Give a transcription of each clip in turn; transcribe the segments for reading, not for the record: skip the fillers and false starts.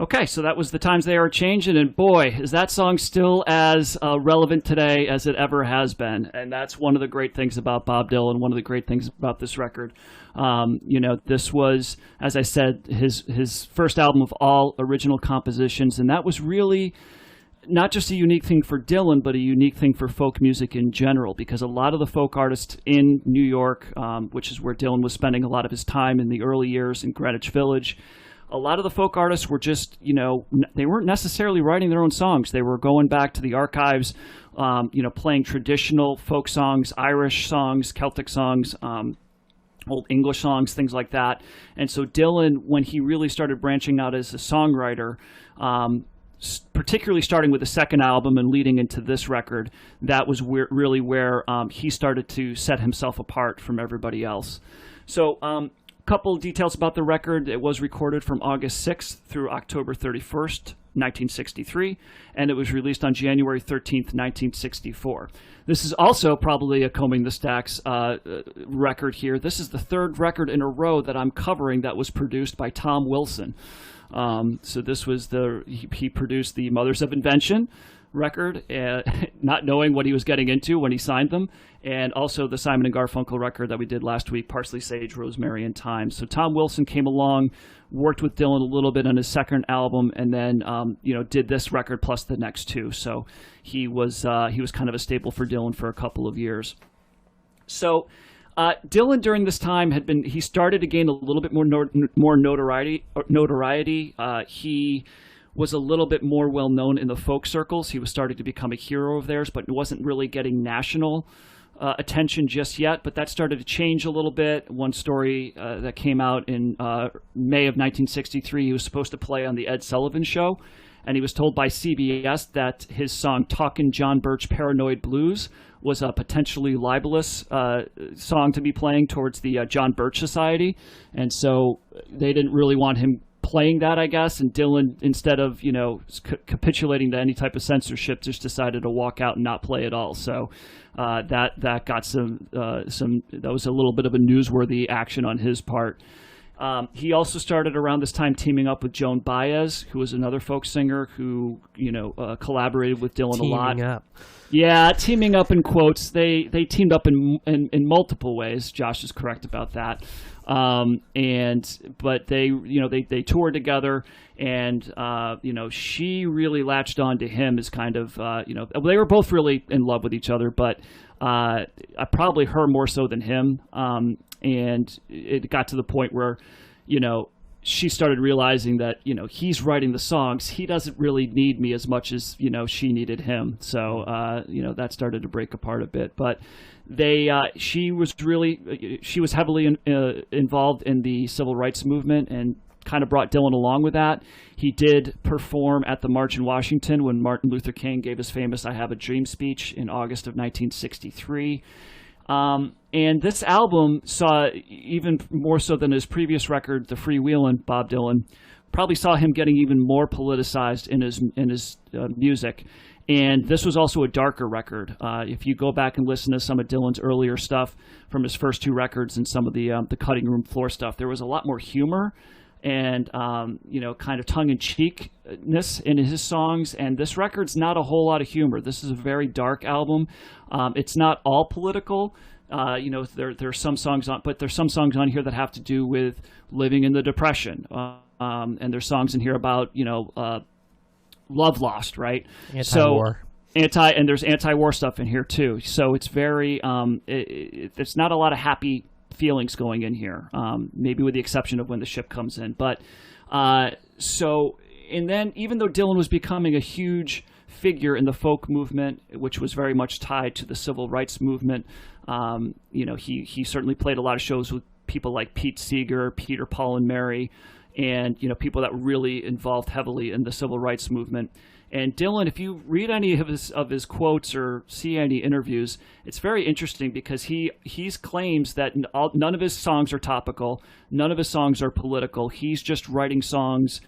Okay, so that was The Times They Are Changin', and boy, is that song still as relevant today as it ever has been. And that's one of the great things about Bob Dylan, one of the great things about this record. This was, as I said, his first album of all original compositions, and that was really not just a unique thing for Dylan, but a unique thing for folk music in general, because a lot of the folk artists in New York, which is where Dylan was spending a lot of his time in the early years in Greenwich Village, a lot of the folk artists were just, they weren't necessarily writing their own songs. They were going back to the archives, playing traditional folk songs, Irish songs, Celtic songs, old English songs, things like that. And so Dylan, when he really started branching out as a songwriter, particularly starting with the second album and leading into this record, that was really where he started to set himself apart from everybody else. So, couple of details about the record. It was recorded from August 6th through October 31st, 1963, and it was released on January 13th, 1964. This is also probably a Combing the Stacks record here. This is the third record in a row that I'm covering that was produced by Tom Wilson. So this was he produced the Mothers of Invention record, not knowing what he was getting into when he signed them, and also the Simon and Garfunkel record that we did last week, Parsley, Sage, Rosemary, and Thyme. So Tom Wilson came along, worked with Dylan a little bit on his second album, and then did this record plus the next two. So he was kind of a staple for Dylan for a couple of years. So Dylan during this time he started to gain a little bit more notoriety. He was a little bit more well-known in the folk circles. He was starting to become a hero of theirs, but wasn't really getting national attention just yet. But that started to change a little bit. One story that came out in May of 1963, he was supposed to play on the Ed Sullivan Show, and he was told by CBS that his song Talkin' John Birch Paranoid Blues was a potentially libelous song to be playing towards the John Birch Society. And so they didn't really want him playing that, I guess, and Dylan, instead of capitulating to any type of censorship, just decided to walk out and not play at all. So that got that was a little bit of a newsworthy action on his part. He also started around this time teaming up with Joan Baez, who was another folk singer who collaborated with Dylan a lot. Teaming up. Yeah, teaming up in quotes. They teamed up in multiple ways. Josh is correct about that. But they toured together, and she really latched on to him as kind of they were both really in love with each other, but probably her more so than him. And it got to the point where she started realizing that he's writing the songs. He doesn't really need me as much as she needed him. So that started to break apart a bit, but. She was heavily involved in the civil rights movement and kind of brought Dylan along with that. He did perform at the March in Washington when Martin Luther King gave his famous I Have a Dream speech in August of 1963. And this album saw, even more so than his previous record, The Freewheelin', Bob Dylan, probably saw him getting even more politicized in his music. And this was also a darker record. If you go back and listen to some of Dylan's earlier stuff from his first two records and some of the cutting room floor stuff, there was a lot more humor and kind of tongue-in-cheekness in his songs. And this record's not a whole lot of humor. This is a very dark album. It's not all political. There's some songs on, but there's some songs on here that have to do with living in the Depression. And there's songs in here about love lost, right? Anti-war. And there's anti-war stuff in here too. So it's very there's not a lot of happy feelings going in here, maybe with the exception of when the ship comes in. But and then even though Dylan was becoming a huge figure in the folk movement, which was very much tied to the civil rights movement, he certainly played a lot of shows with people like Pete Seeger, Peter, Paul, and Mary, and people that were really involved heavily in the civil rights movement. And Dylan, if you read any of his quotes or see any interviews, it's very interesting because he claims that none of his songs are topical, none of his songs are political. He's just writing songs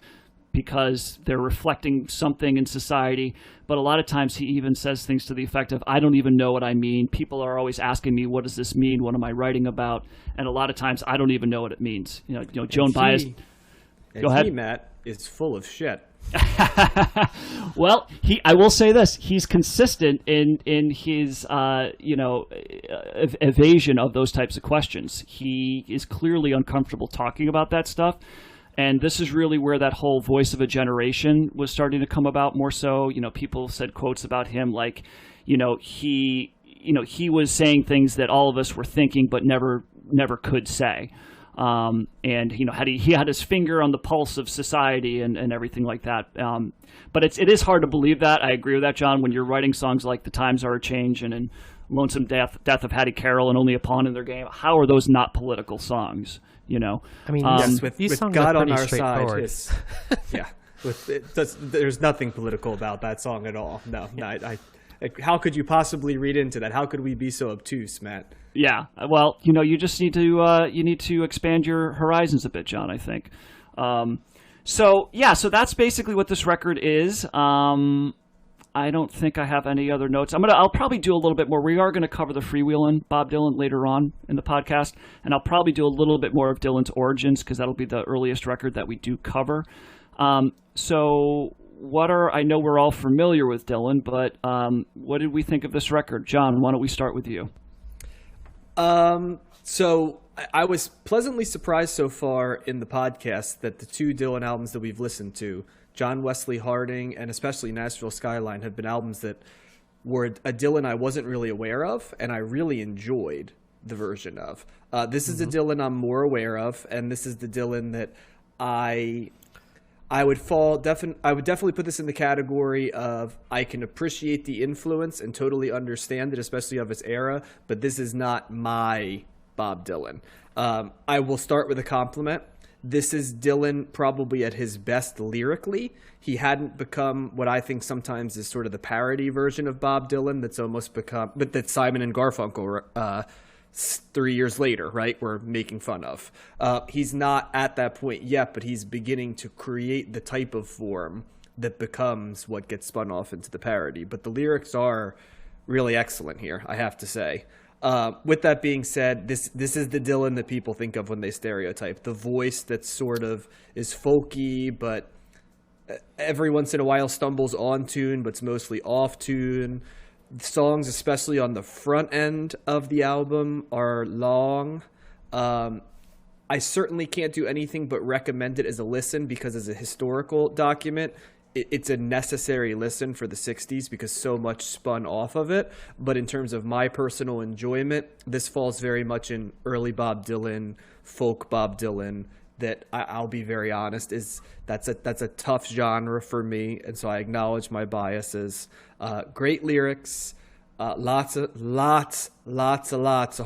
because they're reflecting something in society. But a lot of times he even says things to the effect of, I don't even know what I mean. People are always asking me, what does this mean? What am I writing about? And a lot of times I don't even know what it means. Joan Baez. And Go ahead. he, Matt, is full of shit. Well, I will say this: he's consistent in his evasion of those types of questions. He is clearly uncomfortable talking about that stuff, and this is really where that whole voice of a generation was starting to come about more so. People said quotes about him like, he was saying things that all of us were thinking but never could say. And he had his finger on the pulse of society and everything like that. But it is hard to believe that. I agree with that, John. When you're writing songs like "The Times Are a Changin' and "Lonesome Death of Hattie Carroll" and "Only a Pawn in Their Game," how are those not political songs? I mean, Yes, with these songs God are on pretty our side, straightforward. there's nothing political about that song at all. No, how could you possibly read into that? How could we be so obtuse, Matt? Yeah, well, you just need to expand your horizons a bit, John. I think. So that's basically what this record is. I don't think I have any other notes. I'll probably do a little bit more. We are going to cover the freewheeling Bob Dylan later on in the podcast, and I'll probably do a little bit more of Dylan's origins because that'll be the earliest record that we do cover. I know we're all familiar with Dylan, but what did we think of this record? John, why don't we start with you? So I was pleasantly surprised so far in the podcast that the two Dylan albums that we've listened to, John Wesley Harding and especially Nashville Skyline, have been albums that were a Dylan I wasn't really aware of, and I really enjoyed the version of. This is the Dylan I'm more aware of, and this is the Dylan that I would definitely put this in the category of I can appreciate the influence and totally understand it, especially of his era, but this is not my Bob Dylan. I will start with a compliment. This is Dylan probably at his best lyrically. He hadn't become what I think sometimes is sort of the parody version of Bob Dylan that's almost become, but that Simon and Garfunkel 3 years later, right, we're making fun of. He's not at that point yet, but he's beginning to create the type of form that becomes what gets spun off into the parody. But the lyrics are really excellent here, I have to say. With that being said, this is the Dylan that people think of when they stereotype. The voice that sort of is folky, but every once in a while stumbles on tune, but's mostly off tune. Songs, especially on the front end of the album, are long. I certainly can't do anything but recommend it as a listen because as a historical document, it's a necessary listen for the 60s because so much spun off of it. But in terms of my personal enjoyment, this falls very much in early Bob Dylan, folk Bob Dylan, that I'll be very honest, that's a tough genre for me, and so I acknowledge my biases. Great lyrics, lots of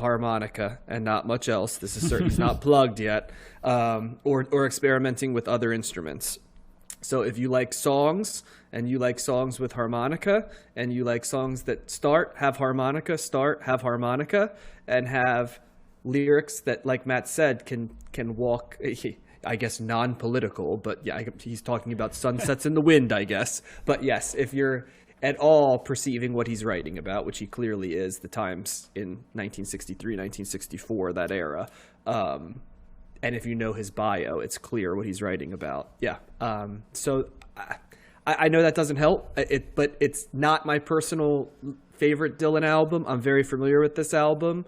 harmonica, and not much else. This is certainly not plugged yet, or experimenting with other instruments. So if you like songs, and you like songs with harmonica, and you like songs that have harmonica, and have lyrics that, like Matt said, can walk, I guess, non-political, but yeah, he's talking about sunsets in the wind, I guess. But yes, if you're at all perceiving what he's writing about, which he clearly is, the times in 1963, 1964, that era, and if you know his bio, it's clear what he's writing about. Yeah. So I know that doesn't help, but it's not my personal favorite Dylan album. I'm very familiar with this album.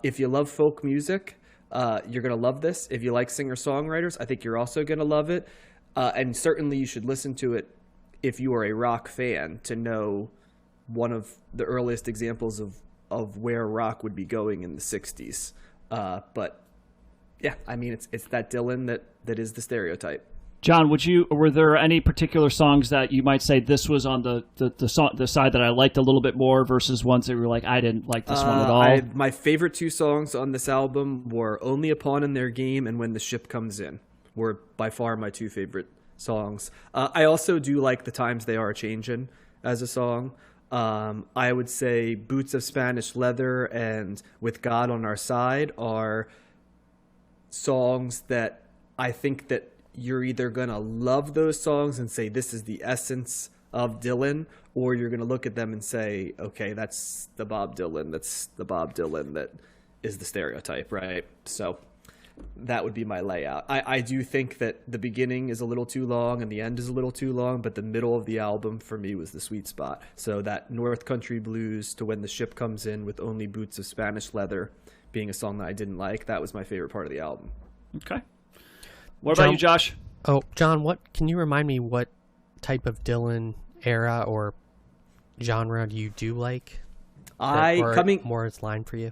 If you love folk music, you're going to love this. If you like singer-songwriters, I think you're also going to love it. And certainly you should listen to it if you are a rock fan to know one of the earliest examples of where rock would be going in the 60s. But yeah, I mean, it's that Dylan that is the stereotype. John, were there any particular songs that you might say this was on the side that I liked a little bit more versus ones that were like, I didn't like this one at all? My favorite two songs on this album were Only a Pawn in Their Game and When the Ship Comes In, were by far my two favorite songs. I also do like The Times They Are a Changin' as a song. I would say Boots of Spanish Leather and With God on Our Side are songs that I think that you're either going to love those songs and say this is the essence of Dylan, or you're going to look at them and say, okay, that's the Bob Dylan that is the stereotype, right? So that would be my layout. I do think that the beginning is a little too long and the end is a little too long, but the middle of the album for me was the sweet spot. So that North Country Blues to When the Ship Comes In with Only Boots of Spanish Leather being a song that I didn't like, that was my favorite part of the album. Okay. What about you, Josh? Oh, John, can you remind me what type of Dylan era or genre do you like? More is line for you.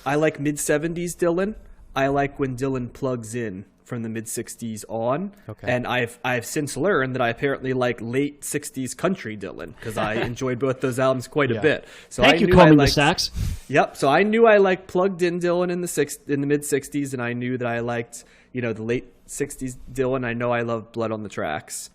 I like mid-70s Dylan. I like when Dylan plugs in from the mid-60s on. Okay. And I've since learned that I apparently like late 60s country Dylan because I enjoyed both those albums quite a bit. So Thank you, Call Me the Sax. Yep. So I knew I liked plugged in Dylan in the mid-60s, and I knew that I liked, the late 60s Dylan. I know I love Blood on the Tracks.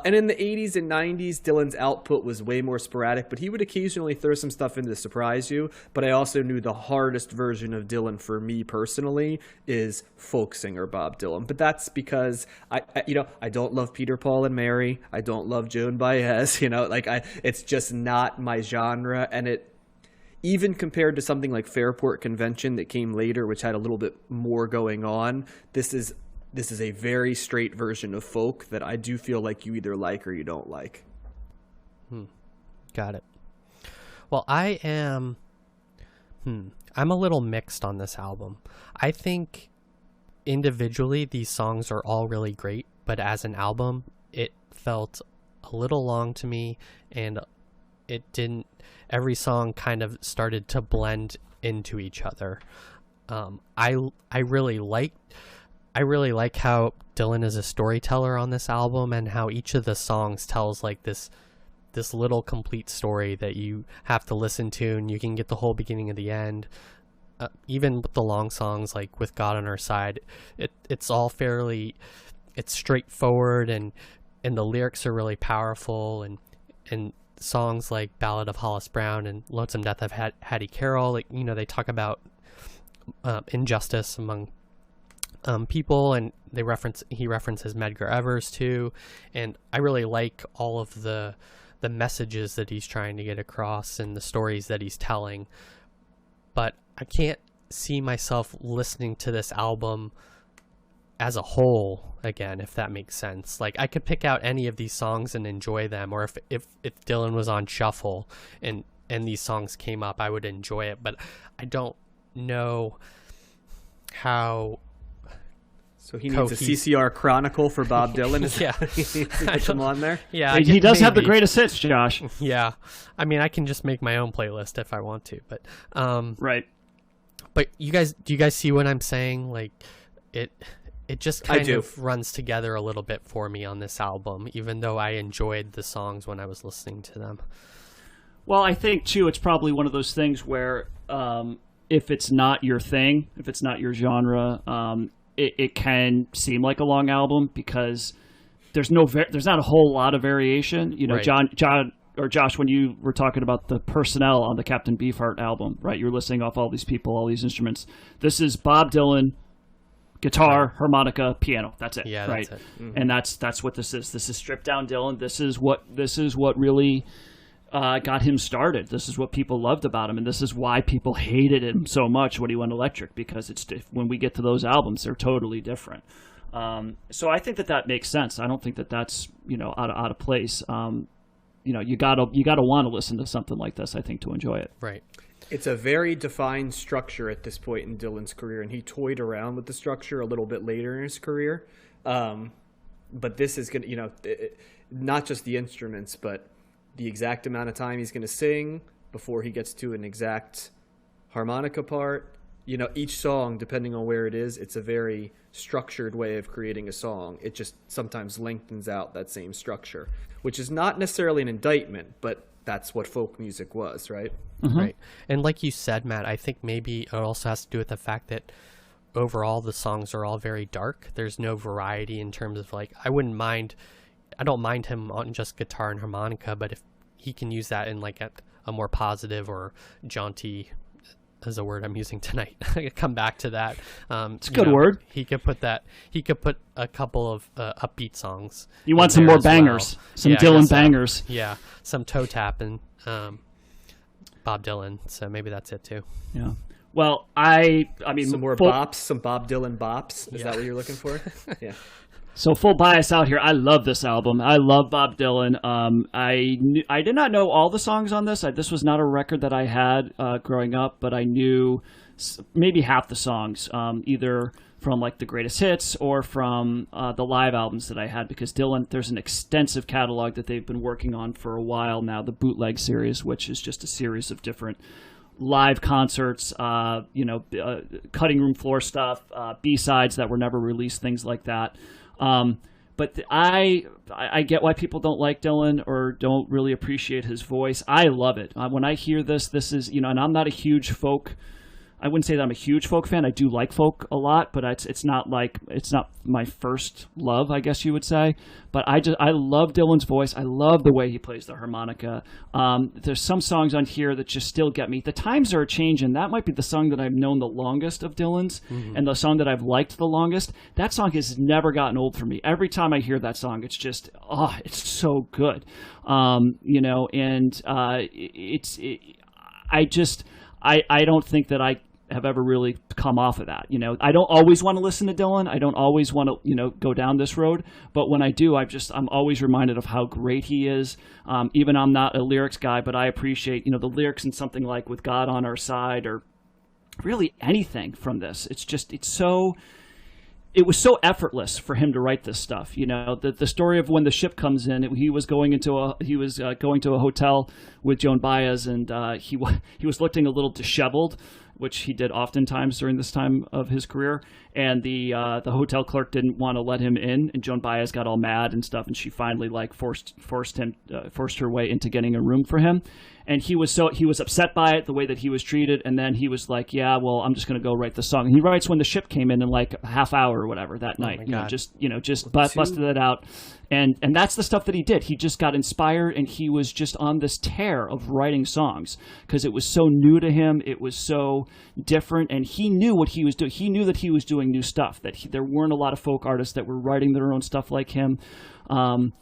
And in the 80s and 90s, Dylan's output was way more sporadic, but he would occasionally throw some stuff in to surprise you. But I also knew the hardest version of Dylan for me personally is folk singer Bob Dylan. But that's because I don't love Peter, Paul, and Mary. I don't love Joan Baez. It's just not my genre. And it, even compared to something like Fairport Convention that came later, which had a little bit more going on, this is a very straight version of folk that I do feel like you either like or you don't like. Got it. Well, I'm a little mixed on this album. I think individually these songs are all really great, but as an album, it felt a little long to me, and every song kind of started to blend into each other. I really like how Dylan is a storyteller on this album, and how each of the songs tells like this little complete story that you have to listen to, and you can get the whole beginning of the end. Even with the long songs like With God on Our Side, it's all it's straightforward, and the lyrics are really powerful, and songs like Ballad of Hollis Brown and Lonesome Death of Hattie Carroll, they talk about injustice among people, and he references Medgar Evers too, and I really like all of the messages that he's trying to get across and the stories that he's telling. But I can't see myself listening to this album as a whole again, if that makes sense. Like, I could pick out any of these songs and enjoy them, or if Dylan was on shuffle and these songs came up, I would enjoy it, but I don't know how. So he needs a CCR Chronicle for Bob Dylan? Yeah. Put them on there? Yeah. He does have the greatest hits, Josh. Yeah. I mean, I can just make my own playlist if I want to, but right. But do you guys see what I'm saying? Like, it just kind of runs together a little bit for me on this album, even though I enjoyed the songs when I was listening to them. Well, I think too, it's probably one of those things where if it's not your thing, if it's not your genre, it can seem like a long album because there's not a whole lot of variation. Right. John or Josh, when you were talking about the personnel on the Captain Beefheart album, right? You're listing off all these people, all these instruments. This is Bob Dylan, guitar, harmonica, piano. That's it. Yeah, right. That's it. Mm-hmm. And that's what this is. This is stripped down Dylan. This is what really got him started. This is what people loved about him, and this is why people hated him so much when he went electric, because when we get to those albums, they're totally different. So I think that makes sense. I don't think that's out of place. You gotta want to listen to something like this, I think, to enjoy it. Right. It's a very defined structure at this point in Dylan's career, and he toyed around with the structure a little bit later in his career. But this is gonna, not just the instruments, but the exact amount of time he's going to sing before he gets to an exact harmonica part. Each song, depending on where it is, it's a very structured way of creating a song. It just sometimes lengthens out that same structure, which is not necessarily an indictment, but that's what folk music was, right? Mm-hmm. Right. And like you said, Matt, I think maybe it also has to do with the fact that overall the songs are all very dark. There's no variety in terms of, like, I don't mind him on just guitar and harmonica, but if he can use that in like a more positive or jaunty, is a word I'm using tonight. I come back to that. It's a good word. He could put a couple of upbeat songs. You want some more bangers, some Dylan bangers. Yeah, some toe tapping, Bob Dylan. So maybe that's it too. Yeah. Well, I mean, Some more bops, some Bob Dylan bops. Is that what you're looking for? Yeah. So full bias out here. I love this album. I love Bob Dylan. I did not know all the songs on this. This was not a record that I had growing up, but I knew maybe half the songs, either from like the greatest hits or from the live albums that I had, because Dylan, there's an extensive catalog that they've been working on for a while now, the Bootleg series, which is just a series of different live concerts, cutting room floor stuff, B-sides that were never released, things like that. But I get why people don't like Dylan or don't really appreciate his voice. I love it. When I hear this is, and I'm not a huge folk. I wouldn't say that I'm a huge folk fan. I do like folk a lot, but it's not my first love, I guess you would say. But I love Dylan's voice. I love the way he plays the harmonica. There's some songs on here that just still get me. The Times Are Changin'. That might be the song that I've known the longest of Dylan's, and the song that I've liked the longest. That song has never gotten old for me. Every time I hear that song, it's just it's so good. I don't think that I have ever really come off of that. I don't always want to listen to Dylan. I don't always want to, go down this road. But when I do, I'm always reminded of how great he is. Even I'm not a lyrics guy, but I appreciate, the lyrics in something like With God on Our Side, or really anything from this. It was so effortless for him to write this stuff. The story of when the ship comes in, he was going to a hotel with Joan Baez, and he was looking a little disheveled, which he did oftentimes during this time of his career. And the hotel clerk didn't want to let him in, and Joan Baez got all mad and stuff, and she finally forced her way into getting a room for him. And he was upset by it, the way that he was treated. And then he was like, yeah, well, I'm just going to go write the song. And he writes When the Ship Came in like a half hour or whatever that night, busted it out. And that's the stuff that he did. He just got inspired, and he was just on this tear of writing songs because it was so new to him. It was so different, and he knew what he was doing. He knew that he was doing new stuff, that there weren't a lot of folk artists that were writing their own stuff like him. And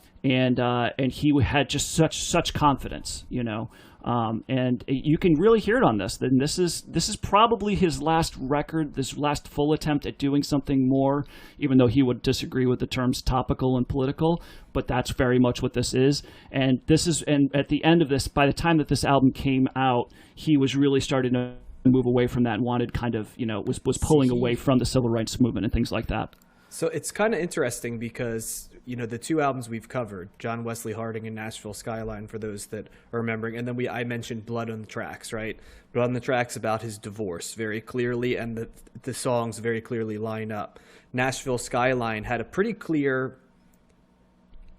he had just such confidence, and you can really hear it on this. Then this is probably his last record, this last full attempt at doing something more, even though he would disagree with the terms topical and political. But that's very much what this is. And at the end of this, by the time that this album came out, he was really starting to move away from that and wanted kind of, was pulling away from the civil rights movement and things like that. So it's kind of interesting because, the two albums we've covered, John Wesley Harding and Nashville Skyline, for those that are remembering, and then I mentioned Blood on the Tracks, right? Blood on the Tracks about his divorce very clearly, and the songs very clearly line up. Nashville Skyline had a pretty clear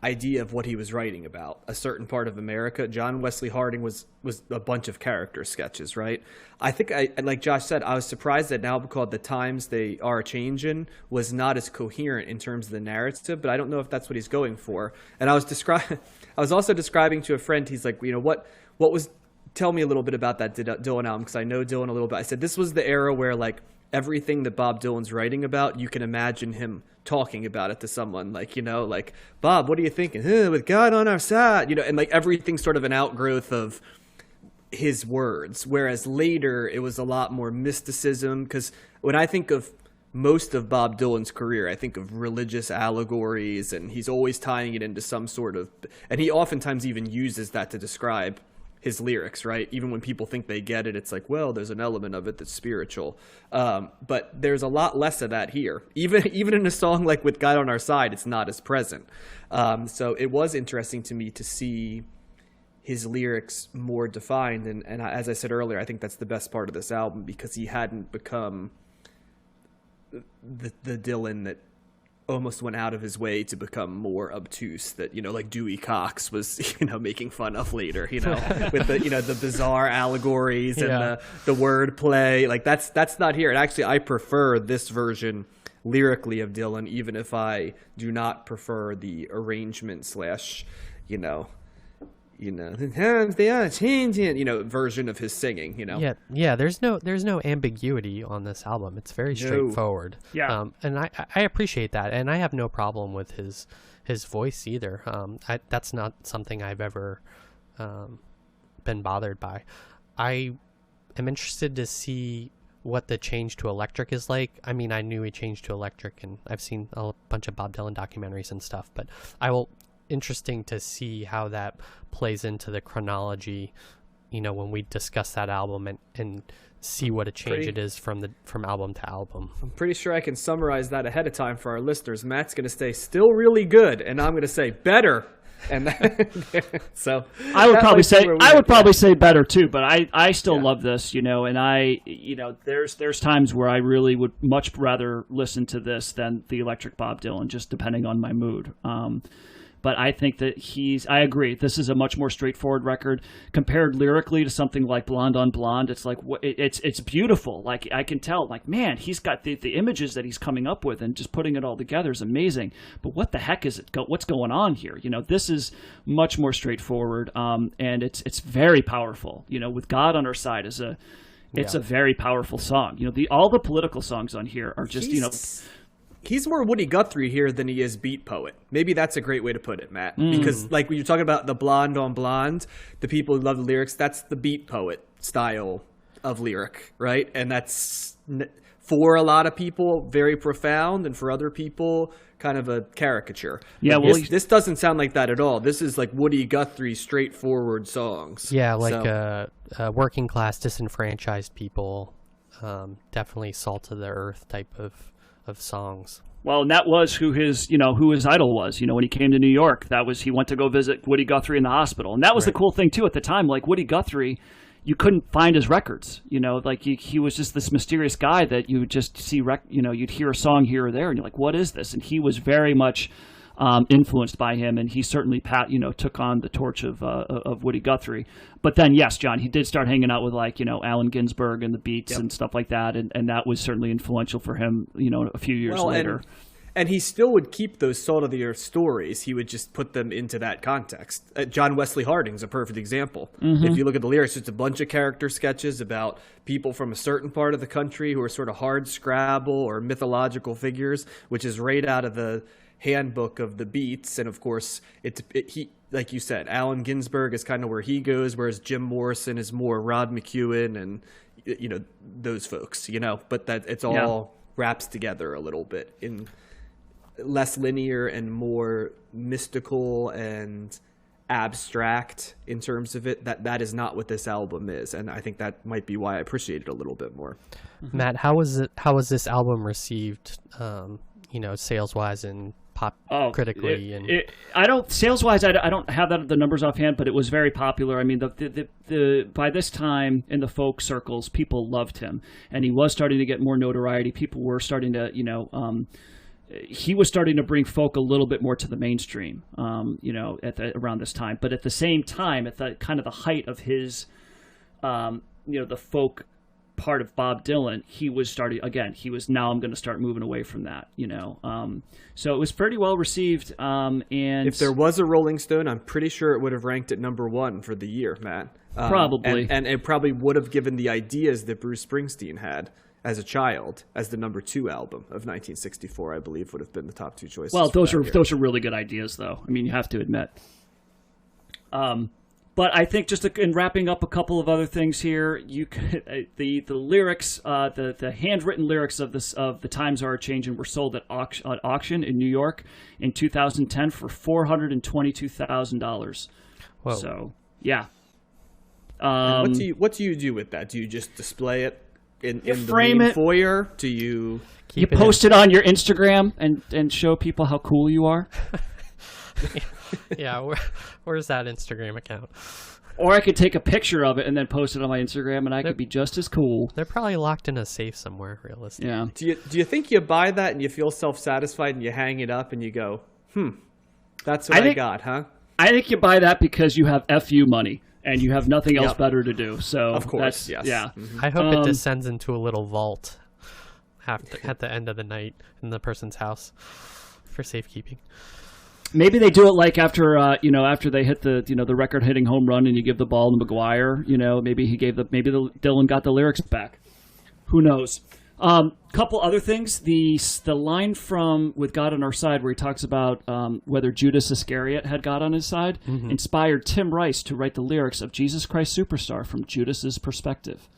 idea of what he was writing about, a certain part of America. John Wesley Harding was a bunch of character sketches, right? I think, like Josh said, I was surprised that an album called The Times They Are Changin' was not as coherent in terms of the narrative, but I don't know if that's what he's going for. And I was also describing to a friend, he's like, what was, tell me a little bit about that Dylan album, because I know Dylan a little bit. I said, this was the era where like everything that Bob Dylan's writing about, you can imagine him talking about it to someone, like, like, Bob, what are you thinking? With God on our side, and like everything's sort of an outgrowth of his words. Whereas later it was a lot more mysticism, because when I think of most of Bob Dylan's career, I think of religious allegories, and he's always tying it into some sort of, and he oftentimes even uses that to describe his lyrics, right? Even when people think they get it, it's like, well, there's an element of it that's spiritual. But there's a lot less of that here. Even in a song like With God on Our Side, it's not as present. So it was interesting to me to see his lyrics more defined. And as I said earlier, I think that's the best part of this album, because he hadn't become the Dylan that almost went out of his way to become more obtuse, that, like Dewey Cox was, making fun of later, with the bizarre allegories and the word play. Like that's not here. And actually, I prefer this version lyrically of Dylan, even if I do not prefer the arrangement / the times they are changing, version of his singing, Yeah. There's no ambiguity on this album. It's very straightforward. Yeah. And I appreciate that, and I have no problem with his voice either. That's not something I've ever been bothered by. I am interested to see what the change to electric is like. I mean, I knew he changed to electric, and I've seen a bunch of Bob Dylan documentaries and stuff, but interesting to see how that plays into the chronology, when we discuss that album and see what a change it is from album to album. I'm pretty sure I can summarize that ahead of time for our listeners. Matt's going to say still really good, and I'm going to say better. And so I would probably say better too, but I still love this, and there's times where I really would much rather listen to this than the Electric Bob Dylan, just depending on my mood. But I think that I agree. This is a much more straightforward record compared lyrically to something like Blonde on Blonde. It's like, it's beautiful. Like, I can tell, like, man, he's got the images that he's coming up with, and just putting it all together is amazing. But what the heck is it? What's going on here? This is much more straightforward. And it's very powerful, with God on Our Side it's a very powerful song. All the political songs on here are just, He's more Woody Guthrie here than he is beat poet. Maybe that's a great way to put it, Matt. Because like when you're talking about the Blonde on Blonde, the people who love the lyrics, that's the beat poet style of lyric, right? And that's, for a lot of people, very profound, and for other people, kind of a caricature. Yeah, well, this doesn't sound like that at all. This is like Woody Guthrie straightforward songs. Yeah, like working class, disenfranchised people, definitely salt of the earth type of songs. Well, and that was who his idol was. When he came to New York, he went to go visit Woody Guthrie in the hospital, and that was the cool thing too at the time. Like Woody Guthrie, you couldn't find his records. Like he was just this mysterious guy that you would just see. You'd hear a song here or there, and you're like, "What is this?" And he was very much influenced by him, and he certainly took on the torch of Woody Guthrie. But then, yes, John, he did start hanging out with Allen Ginsberg and the Beats and stuff like that, and that was certainly influential for him. A few years later. And he still would keep those salt of the earth stories. He would just put them into that context. John Wesley Harding's a perfect example. Mm-hmm. If you look at the lyrics, it's a bunch of character sketches about people from a certain part of the country who are sort of hard scrabble or mythological figures, which is right out of the handbook of the Beats. And of course, he, like you said, Allen Ginsberg is kind of where he goes, whereas Jim Morrison is more Rod McEwen and those folks. But that it's all wraps together a little bit in less linear and more mystical and abstract in terms of it. That is not what this album is, and I think that might be why I appreciate it a little bit more. Matt, how was this album received, sales wise and pop critically? Sales wise, I don't have the numbers offhand, but it was very popular. I mean, the by this time in the folk circles, people loved him, and he was starting to get more notoriety. People were starting to he was starting to bring folk a little bit more to the mainstream, around this time. But at the same time, at the kind of the height of his, the folk part of Bob Dylan, he was starting again. Now I'm going to start moving away from that, So it was pretty well received. And if there was a Rolling Stone, I'm pretty sure it would have ranked at number 1 for the year, Matt. Probably, and it probably would have given the ideas that Bruce Springsteen had as a child as the number 2 album of 1964, I believe, would have been the top 2 choices. Well, those are really good ideas, though. I mean, you have to admit. But I think just in wrapping up a couple of other things here, the lyrics, the handwritten lyrics of the Times Are Changin' were sold at auction in New York in 2010 for $422,000. Whoa! So yeah. What do you do with that? Do you just display it in the main foyer? Do you post it on your Instagram and show people how cool you are? Yeah, where's that Instagram account? Or I could take a picture of it and then post it on my Instagram, and I could be just as cool. They're probably locked in a safe somewhere, realistically. Yeah. Do you think you buy that and you feel self-satisfied and you hang it up and you go, that's what I got, huh? I think you buy that because you have FU money and you have nothing else better to do. So of course, yes. Yeah. Mm-hmm. I hope it descends into a little vault at the end of the night in the person's house for safekeeping. Maybe they do it like after they hit the record hitting home run and you give the ball to McGuire. Maybe Dylan got the lyrics back. Who knows? Couple other things. The line from "With God on Our Side" where he talks about whether Judas Iscariot had God on his side inspired Tim Rice to write the lyrics of "Jesus Christ Superstar" from Judas's perspective.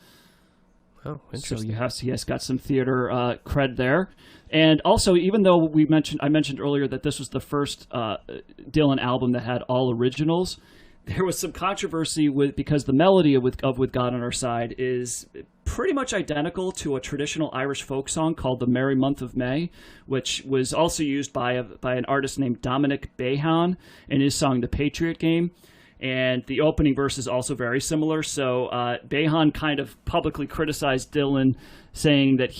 Oh, So interesting. he has got some theater cred there. And also, even though I mentioned earlier that this was the first Dylan album that had all originals, there was some controversy because the melody of With God on Our Side is pretty much identical to a traditional Irish folk song called The Merry Month of May, which was also used by an artist named Dominic Behan in his song The Patriot Game. And the opening verse is also very similar. So Behan kind of publicly criticized Dylan, saying that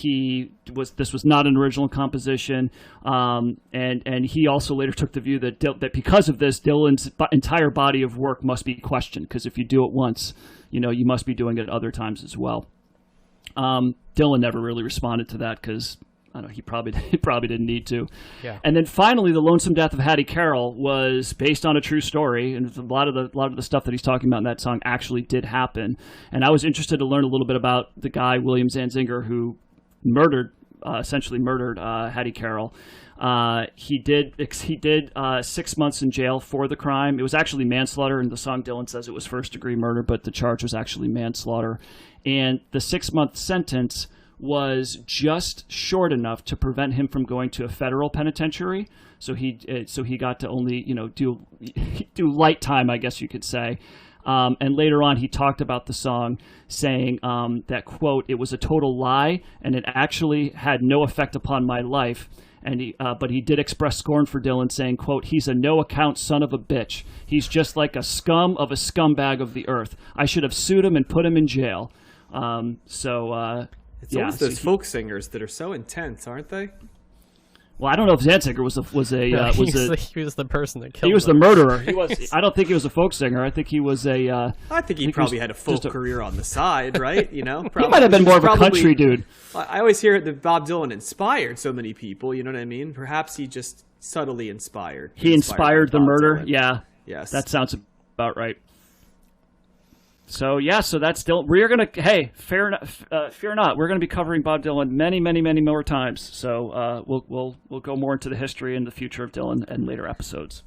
this was not an original composition, and he also later took the view that because of this, Dylan's entire body of work must be questioned, because if you do it once, you must be doing it other times as well. Dylan never really responded to that because I don't know, he probably didn't need to. Yeah. And then finally, The Lonesome Death of Hattie Carroll was based on a true story, and a lot of the stuff that he's talking about in that song actually did happen. And I was interested to learn a little bit about the guy William Zanzinger who essentially murdered Hattie Carroll. He did 6 months in jail for the crime. It was actually manslaughter, and the song Dylan says it was first-degree murder, but the charge was actually manslaughter. And the 6-month sentence was just short enough to prevent him from going to a federal penitentiary. So he got to only do light time, I guess you could say. And later on, he talked about the song, saying that, quote, "It was a total lie, and it actually had no effect upon my life." And but he did express scorn for Dylan, saying, quote, "He's a no-account son of a bitch. He's just like a scum of a scumbag of the earth. I should have sued him and put him in jail." It's always those folk singers that are so intense, aren't they? Well, I don't know if Zanziger he was the person that killed him. He was the murderer. He was. I don't think he was a folk singer. I think he was a. I think he probably had a folk career on the side, right? He might have been more of a country dude. I always hear that Bob Dylan inspired so many people. You know what I mean? Perhaps he just subtly inspired. He inspired the murder. Dylan. Yeah. Yes. That sounds about right. So that's Dylan. We're gonna fear not. We're gonna be covering Bob Dylan many, many, many more times. So we'll go more into the history and the future of Dylan in later episodes.